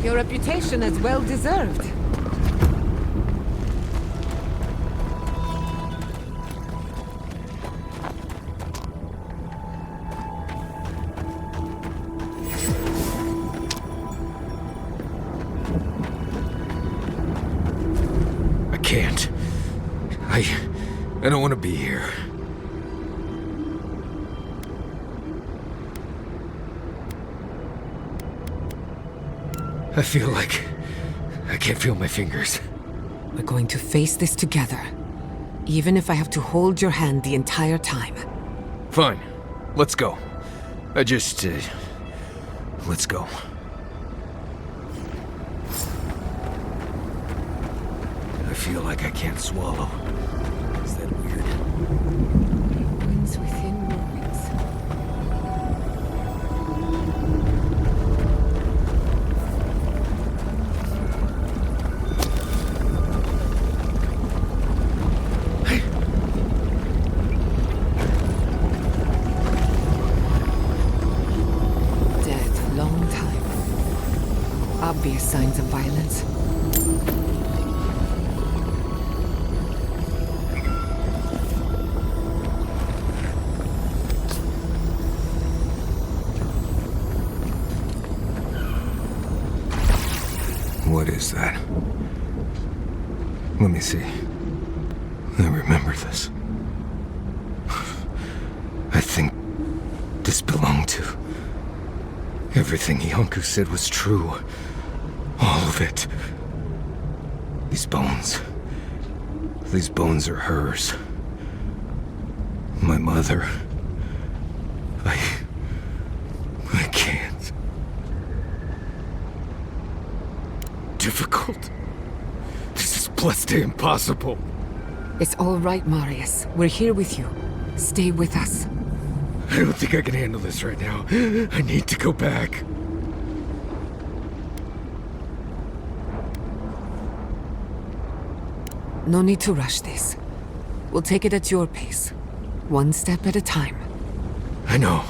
Your reputation is well deserved. I can't. I don't want to be here. I feel like I can't feel my fingers. We're going to face this together, even if I have to hold your hand the entire time. Fine. Let's go. Let's go. I feel like I can't swallow. Is that weird? Ruins within ruins. Dead, long time. Obvious signs of violence. What is that? Let me see. I remember this. I think this belonged to... Everything Yonku said was true. All of it. These bones are hers. My mother. I can't. Difficult. This is blessed impossible. It's all right, Marius. We're here with you. Stay with us. I don't think I can handle this right now. I need to go back. No need to rush this. We'll take it at your pace. One step at a time. I know.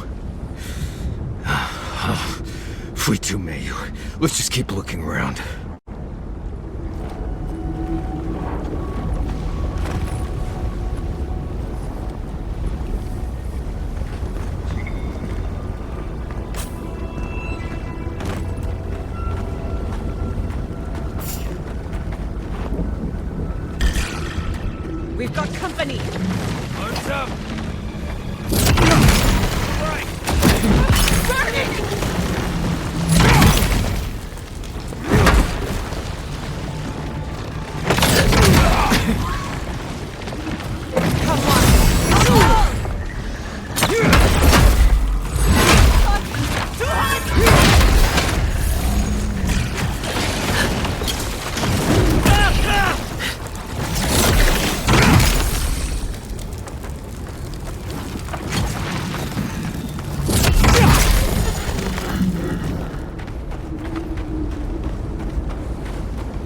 Fui tu meio. Let's just keep looking around. We've got company! Arms up! Right! Burning!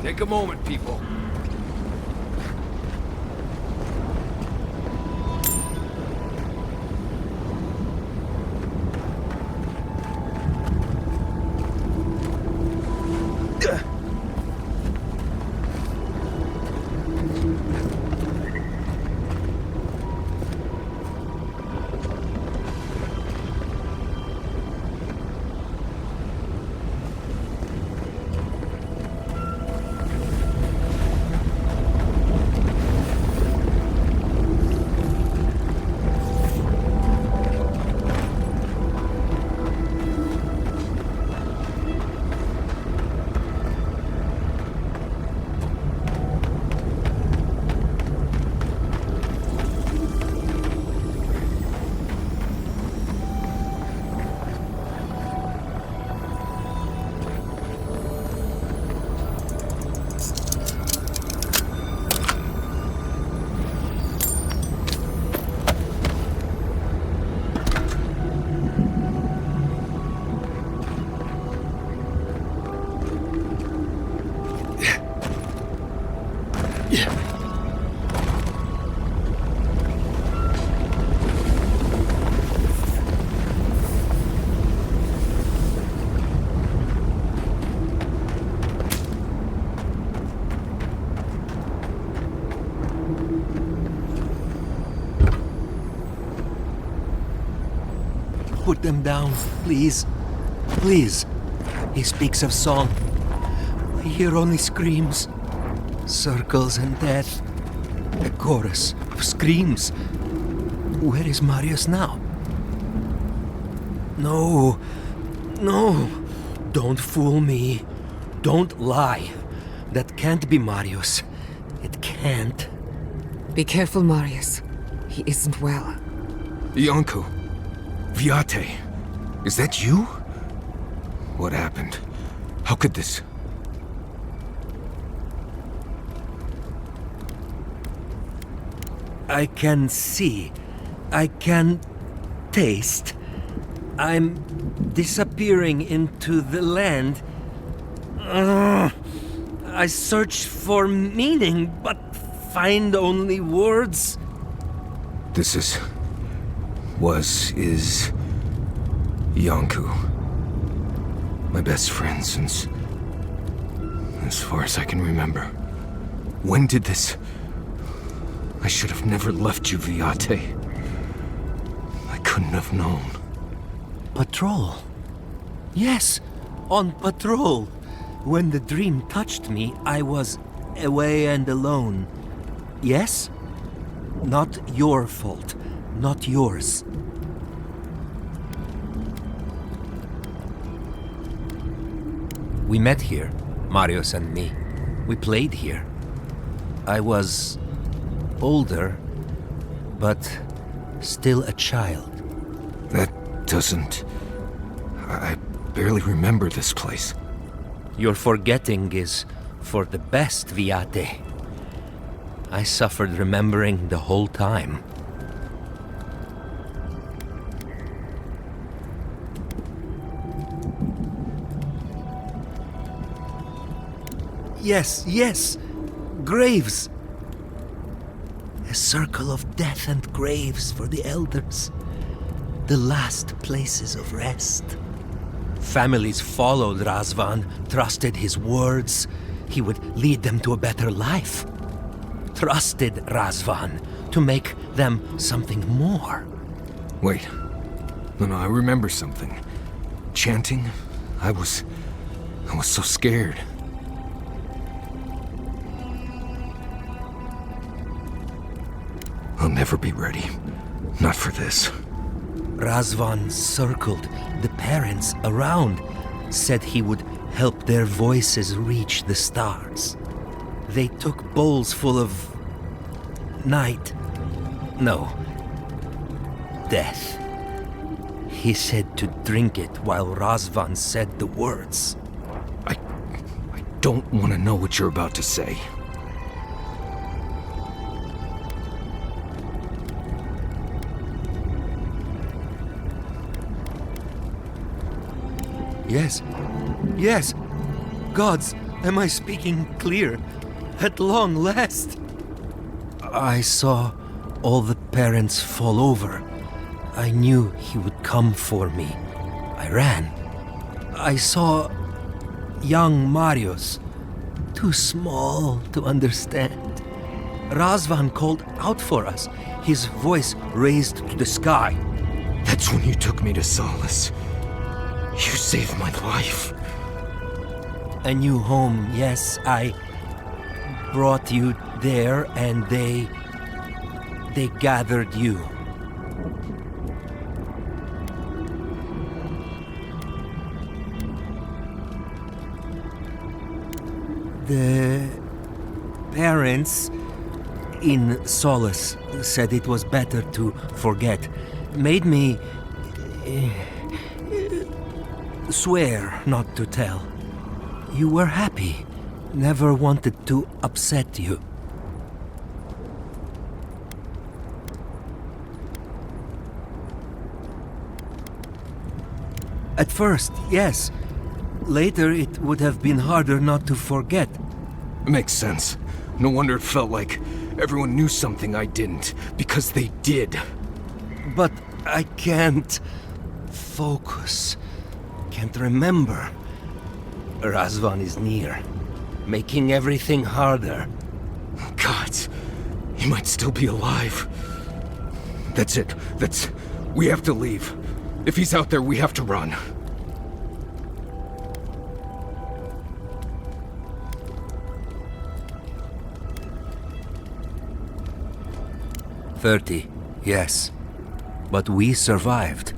Take a moment, people. them down, please. Please. He speaks of song. I hear only screams. Circles and death. A chorus of screams. Where is Marius now? No. No. Don't fool me. Don't lie. That can't be Marius. It can't. Be careful, Marius. He isn't well. Iancu. Viate. Is that you? What happened? How could this... I can see. I can taste. I'm disappearing into the land. I search for meaning, but find only words. This is... is... Iancu. My best friend since... as far as I can remember. When did this... I should have never left you, Viate. I couldn't have known. Patrol. Yes, on patrol. When the dream touched me, I was away and alone. Yes? Not your fault. Not yours. We met here, Marius and me. We played here. I was older, but still a child. That doesn't... I barely remember this place. Your forgetting is for the best, Viate. I suffered remembering the whole time. Yes, yes! Graves! A circle of death and graves for the elders. The last places of rest. Families followed Razvan, trusted his words. He would lead them to a better life. Trusted Razvan to make them something more. Wait. No, I remember something. Chanting? I was so scared. I'll never be ready. Not for this. Razvan circled the parents around, said he would help their voices reach the stars. They took bowls full of... night. No. Death. He said to drink it while Razvan said the words. I don't want to know what you're about to say. Yes. Yes. Gods, am I speaking clear? At long last. I saw all the parents fall over. I knew he would come for me. I ran. I saw young Marius, too small to understand. Razvan called out for us, his voice raised to the sky. That's when you took me to solace. You saved my life. A new home, yes, I brought you there and they gathered you. The parents in solace said it was better to forget. Made me swear not to tell. You were happy. Never wanted to upset you. At first, yes. Later, it would have been harder not to forget. Makes sense. No wonder it felt like everyone knew something I didn't, because they did. But I can't focus. Can't remember. Razvan is near, making everything harder. God, he might still be alive. That's it. We have to leave. If he's out there, we have to run. "30, yes. But we survived,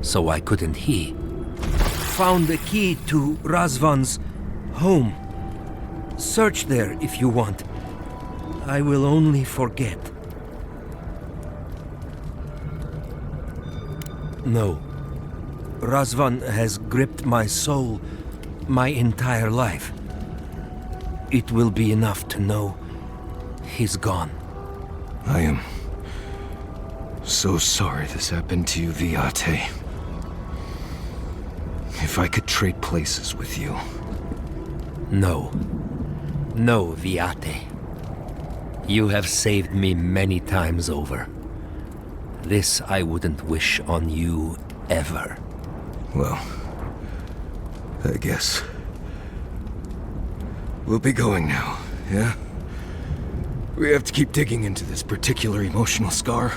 so why couldn't he? Found the key to Razvan's home. Search there if you want. I will only forget." No. Razvan has gripped my soul my entire life. It will be enough to know he's gone. I am so sorry this happened to you, Viate. If I could trade places with you. No. No, Viate. You have saved me many times over. This I wouldn't wish on you ever. Well, I guess we'll be going now, yeah? We have to keep digging into this particular emotional scar.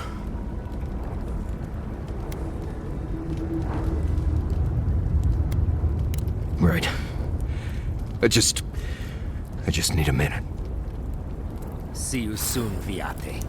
Right. I just need a minute. See you soon, Viate.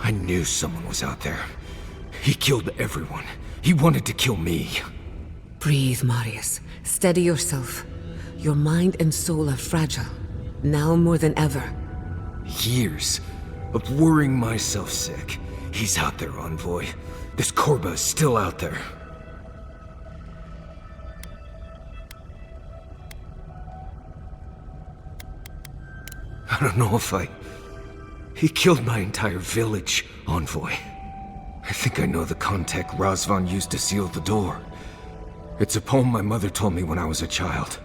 I knew someone was out there. He killed everyone. He wanted to kill me. Breathe, Marius. Steady yourself. Your mind and soul are fragile. Now more than ever. Years of worrying myself sick. He's out there, Envoy. This Korba is still out there. I don't know if He killed my entire village, Envoy. I think I know the contact Razvan used to seal the door. It's a poem my mother told me when I was a child.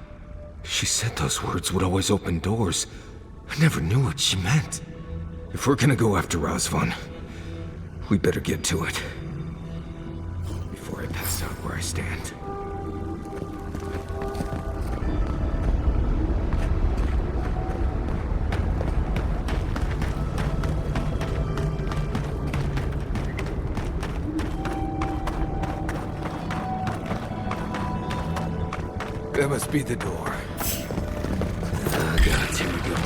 She said those words would always open doors. I never knew what she meant. If we're gonna go after Razvan, we better get to it. Before I pass out where I stand. That must be the door. Ah, God, here we go.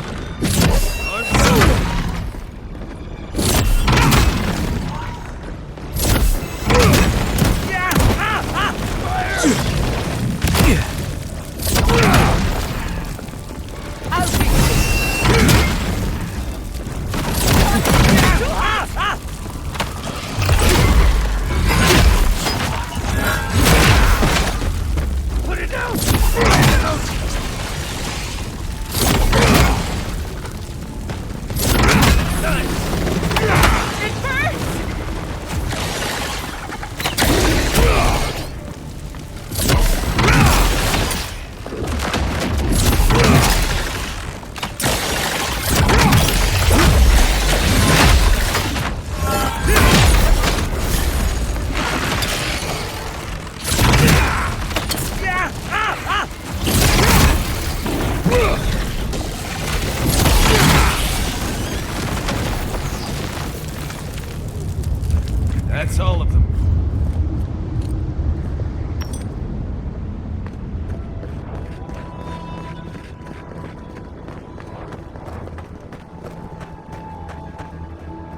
That's all of them.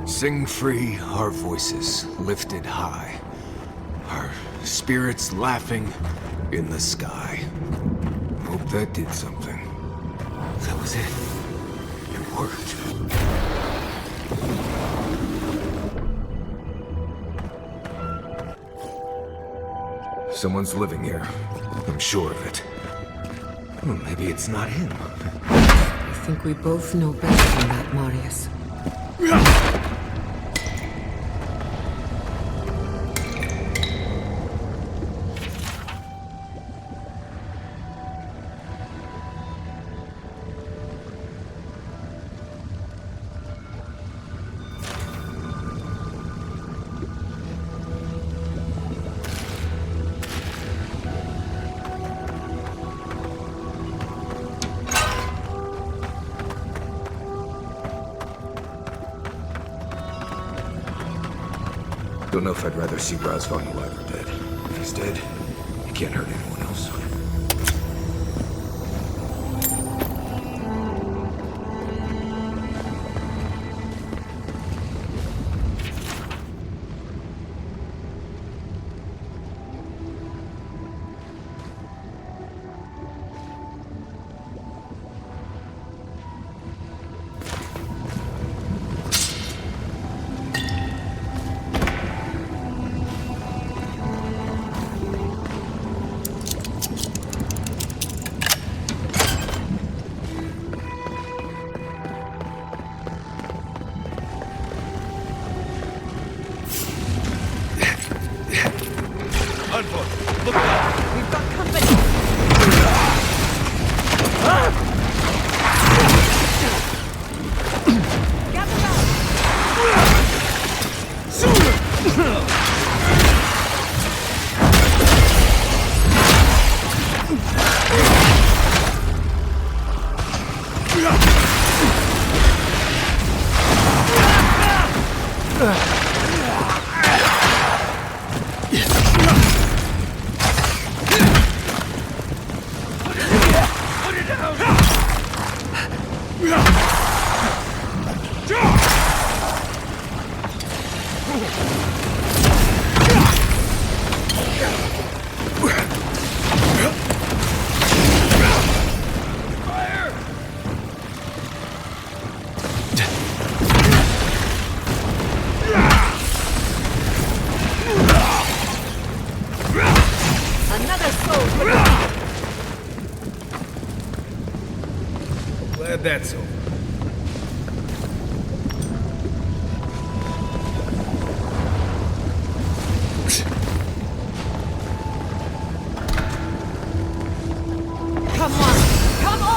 Sing free, our voices lifted high. Our spirits laughing in the sky. Hope that did something. That was it. It worked. Someone's living here. I'm sure of it. Well, maybe it's not him. I think we both know better than that, Marius. Don't know if I'd rather see Razvan alive or dead. If he's dead, he can't hurt anyone else. Glad that's over. Come on! Come on!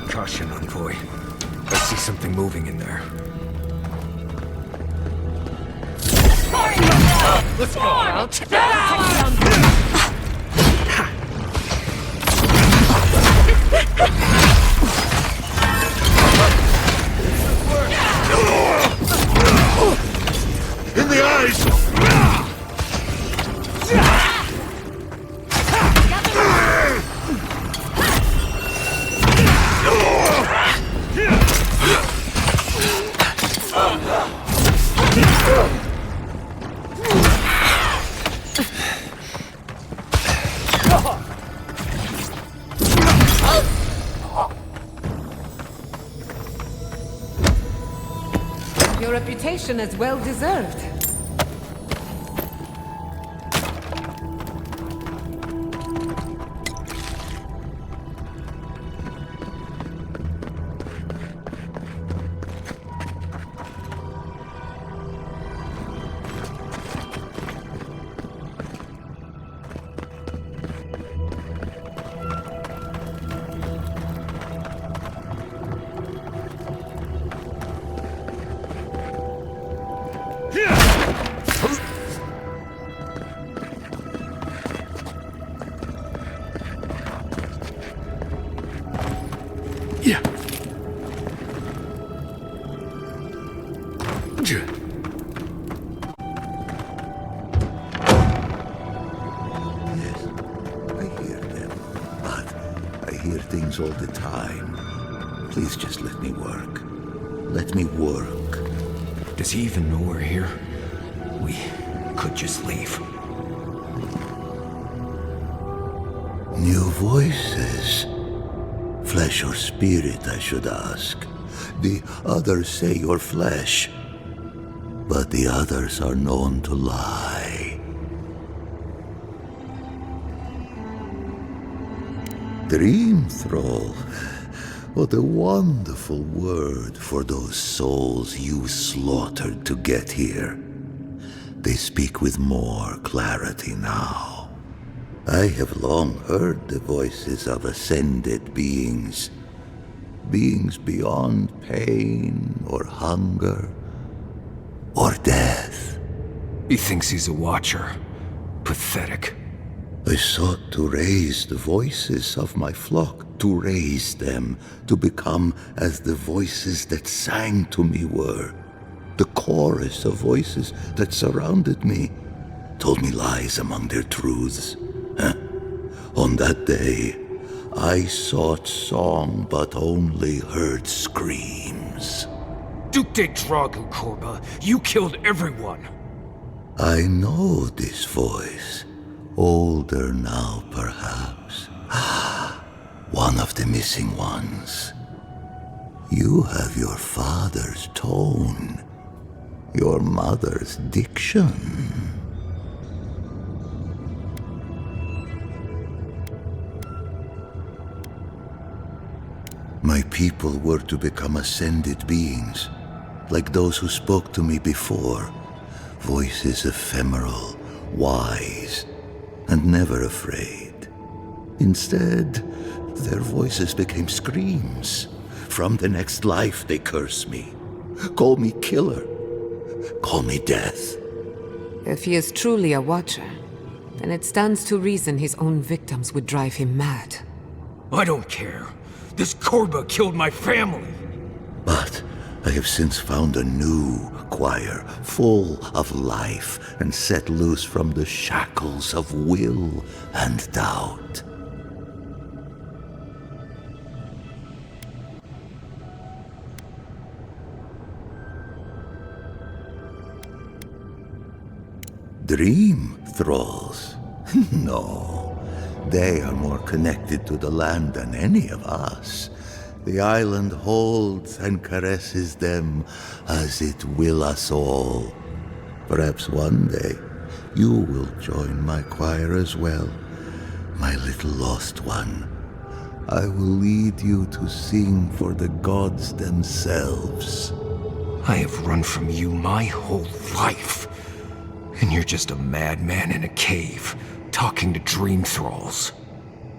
Caution, Envoy. I see something moving in there. Let's go! I'll take down! In the eyes! Your reputation is well deserved. Yes, I hear them, but I hear things all the time. Please just let me work. Let me work. Does he even know we're here? We could just leave. New voices. Flesh or spirit, I should ask. The others say you're flesh, but the others are known to lie. Dream thrall. What a wonderful word for those souls you slaughtered to get here. They speak with more clarity now. I have long heard the voices of ascended beings. Beings beyond pain or hunger or death. He thinks he's a watcher. Pathetic. I sought to raise the voices of my flock, to raise them, to become as the voices that sang to me were. The chorus of voices that surrounded me told me lies among their truths. On that day, I sought song but only heard screams. Duke de Dragu, Korba, you killed everyone! I know this voice. Older now, perhaps. One of the missing ones. You have your father's tone, your mother's diction. My people were to become ascended beings, like those who spoke to me before. Voices ephemeral, wise, and never afraid. Instead, their voices became screams. From the next life they curse me. Call me killer. Call me death. If he is truly a watcher, then it stands to reason his own victims would drive him mad. I don't care. This Korba killed my family! But I have since found a new choir, full of life, and set loose from the shackles of will and doubt. Dream thralls? No. They are more connected to the land than any of us. The island holds and caresses them as it will us all. Perhaps one day you will join my choir as well, my little lost one. I will lead you to sing for the gods themselves. I have run from you my whole life. And you're just a madman in a cave, talking to dream thralls.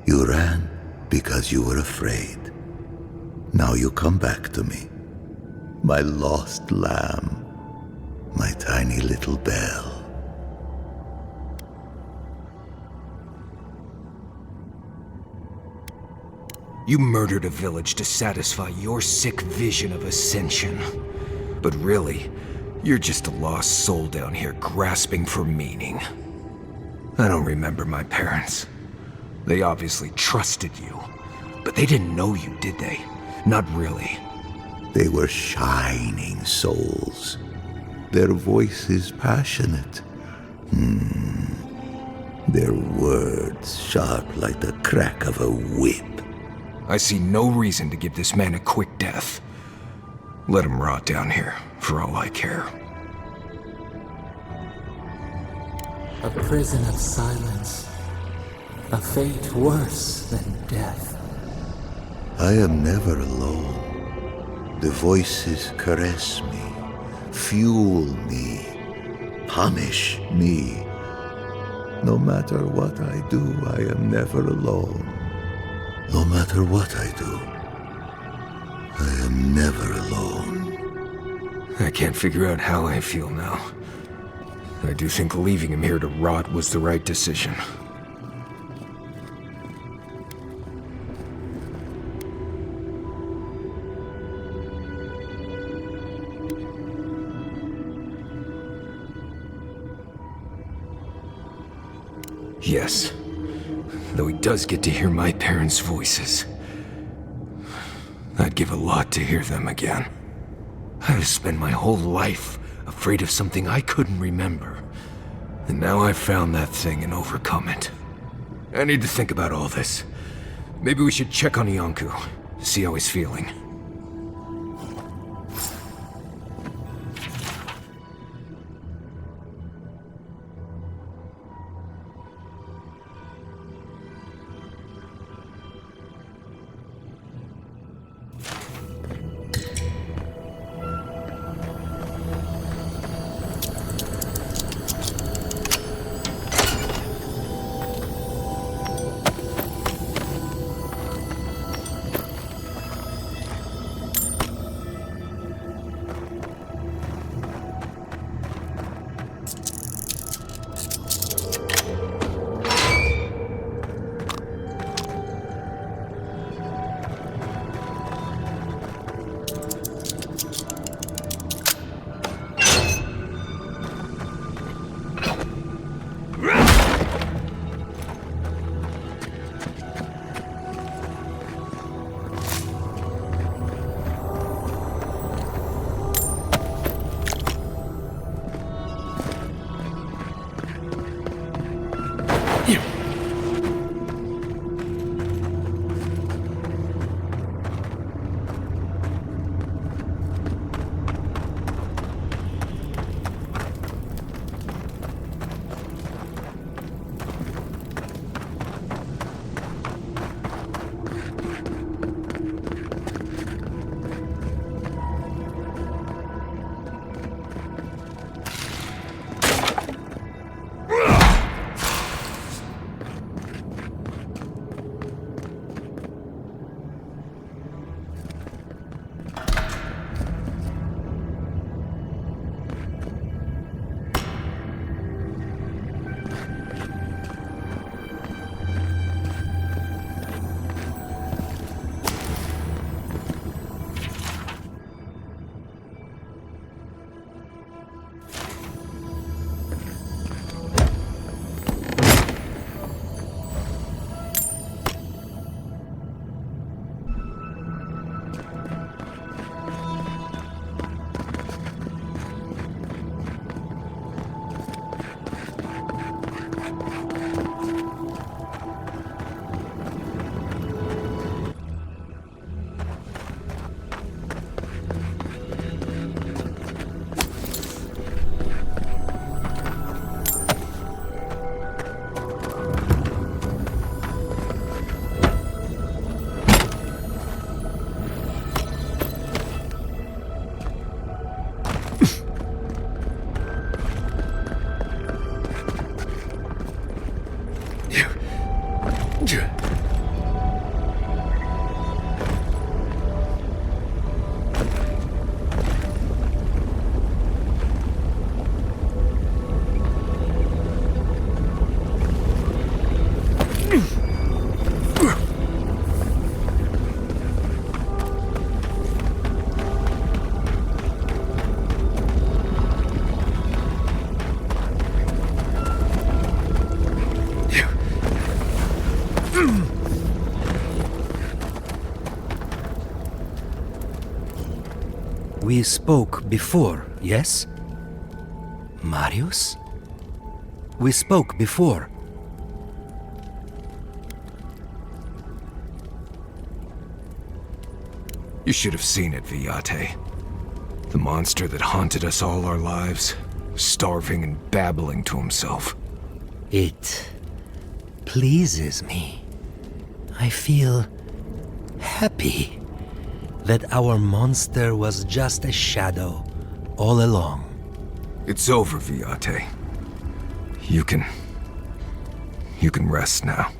You ran because you were afraid. Now you come back to me. My lost lamb. My tiny little bell. You murdered a village to satisfy your sick vision of ascension. But really, you're just a lost soul down here grasping for meaning. I don't remember my parents. They obviously trusted you. But they didn't know you, did they? Not really. They were shining souls. Their voices passionate. Their words sharp like the crack of a whip. I see no reason to give this man a quick death. Let him rot down here, for all I care. A prison of silence. A fate worse than death. I am never alone. The voices caress me, fuel me, punish me. No matter what I do, I am never alone. No matter what I do, I am never alone. I can't figure out how I feel now. I do think leaving him here to rot was the right decision. Yes. Though he does get to hear my parents' voices. I'd give a lot to hear them again. I've spent my whole life afraid of something I couldn't remember. And now I've found that thing and overcome it. I need to think about all this. Maybe we should check on Iancu, see how he's feeling. We spoke before, yes? Marius? We spoke before. You should have seen it, Viate. The monster that haunted us all our lives, starving and babbling to himself. It pleases me. I feel happy that our monster was just a shadow all along. It's over, Viate. You can rest now.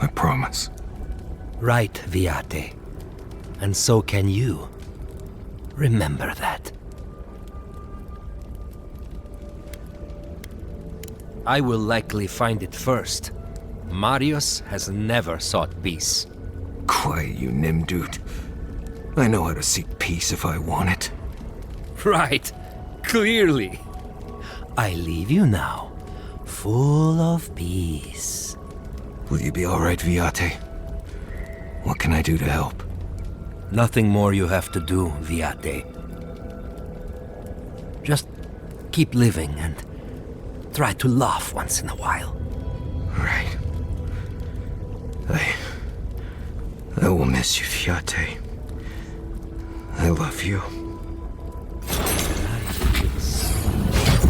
I promise. Right, Viate. And so can you. Remember that. I will likely find it first. Marius has never sought peace. Quiet, you Nimdude. I know how to seek peace if I want it. Right. Clearly. I leave you now. full of peace. Will you be all right, Viate? What can I do to help? Nothing more you have to do, Viate. Just keep living and try to laugh once in a while. Right. I will miss you, Viate. I love you.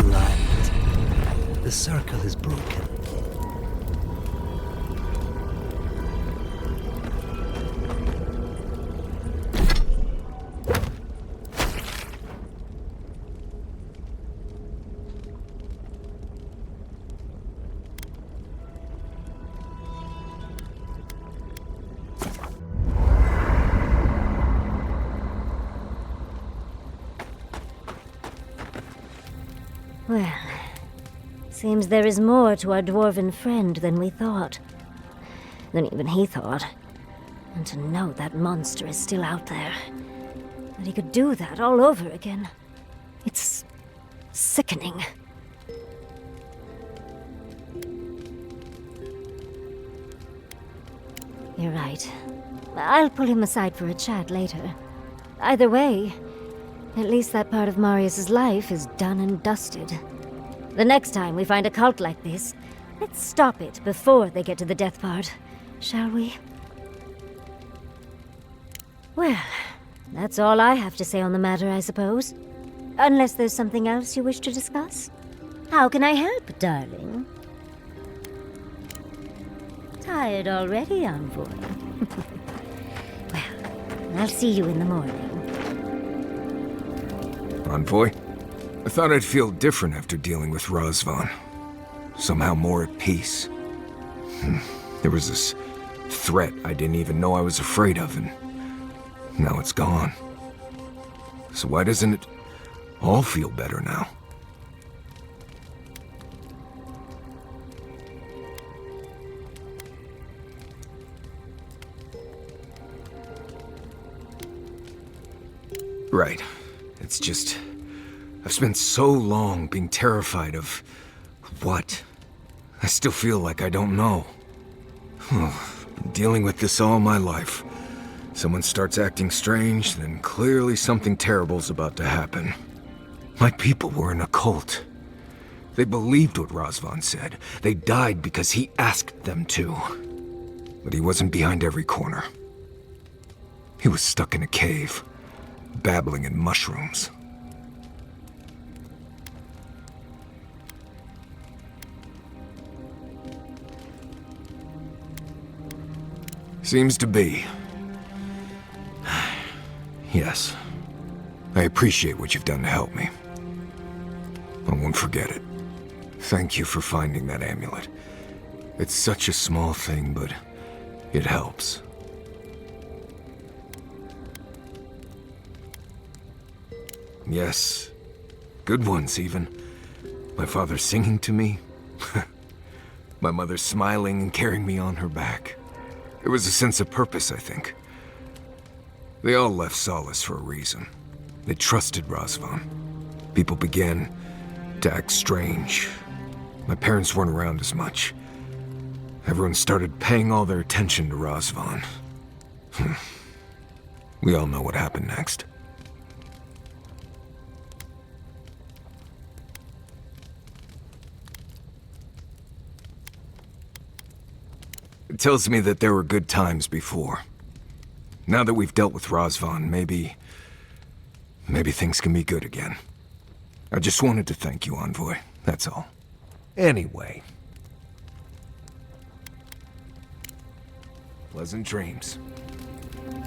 Light. The circle is broken. Well, seems there is more to our dwarven friend than we thought. Than even he thought. And to know that monster is still out there. That he could do that all over again. It's sickening. You're right. I'll pull him aside for a chat later. Either way, at least that part of Marius's life is done and dusted. The next time we find a cult like this, let's stop it before they get to the death part, shall we? Well, that's all I have to say on the matter, I suppose. Unless there's something else you wish to discuss? How can I help, darling? Tired already, Envoy? Well, I'll see you in the morning. Envoy? I thought I'd feel different after dealing with Razvan. Somehow more at peace. There was this threat I didn't even know I was afraid of, and now it's gone. So why doesn't it all feel better now? Right. It's just, I've spent so long being terrified of what? I still feel like I don't know. Been dealing with this all my life. Someone starts acting strange, then clearly something terrible's about to happen. My people were in a cult. They believed what Razvan said. They died because he asked them to. But he wasn't behind every corner. He was stuck in a cave, babbling in mushrooms. Seems to be. Yes. I appreciate what you've done to help me. I won't forget it. Thank you for finding that amulet. It's such a small thing, but it helps. Yes. Good ones, even. My father singing to me. My mother smiling and carrying me on her back. There was a sense of purpose, I think. They all left Solace for a reason. They trusted Razvan. People began to act strange. My parents weren't around as much. Everyone started paying all their attention to Razvan. We all know what happened next. It tells me that there were good times before. Now that we've dealt with Razvan, maybe things can be good again. I just wanted to thank you, Envoy. That's all. Anyway. Pleasant dreams.